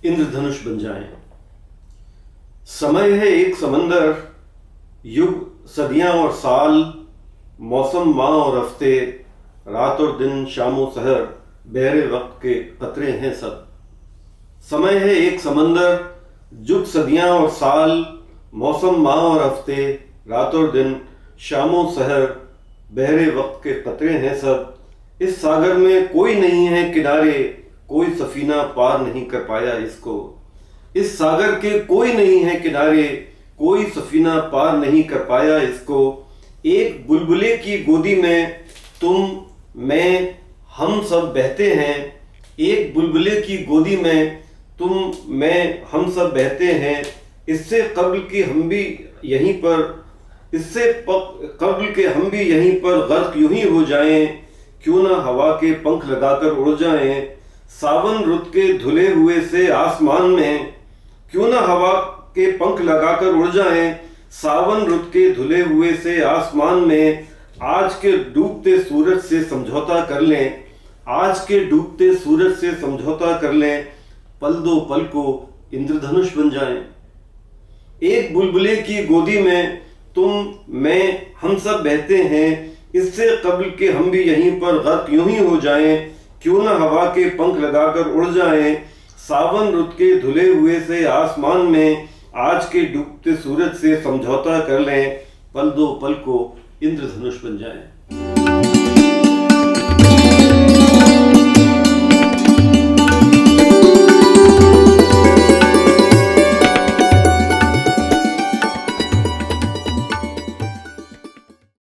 इंद्रधनुष बन जाएं। समय है एक समंदर, युग सदियां और साल, मौसम माह और हफ्ते, रात और दिन शाम और सहर, बहरे वक्त के कतरे हैं सब। समय है एक समंदर, युग सदियां और साल, मौसम माह और हफ्ते, रात और दिन शाम और सहर, बहरे वक्त के कतरे हैं सब। इस सागर में कोई नहीं है किनारे, कोई सफीना पार नहीं कर पाया इसको। इस सागर के कोई नहीं है किनारे, कोई सफीना पार नहीं कर पाया इसको। एक बुलबुले की गोदी में तुम मैं हम सब बहते हैं। एक बुलबुले की गोदी में तुम मैं हम सब बहते हैं। इससे कब्ल के हम भी यहीं पर गर्क यूं ही हो जाएं। क्यों ना हवा के पंख लगाकर उड़ जाएं, सावन रुत के धुले हुए से आसमान में। क्यों ना हवा के पंख लगाकर उड़ जाएं, सावन रुत के धुले हुए से आसमान में। आज के डूबते सूरज से समझौता कर लें, आज के डूबते सूरज से समझौता कर लें, पल दो पल को इंद्रधनुष बन जाएं। एक बुलबुले की गोदी में तुम मैं हम सब बहते हैं। इससे कब्ल के हम भी यहीं पर गर्क यूं ही हो जाएं। क्यों ना हवा के पंख लगाकर उड़ जाएं, सावन रुत के धुले हुए से आसमान में। आज के डूबते सूरज से समझौता कर लें, पल दो पल को इंद्रधनुष बन जाएं।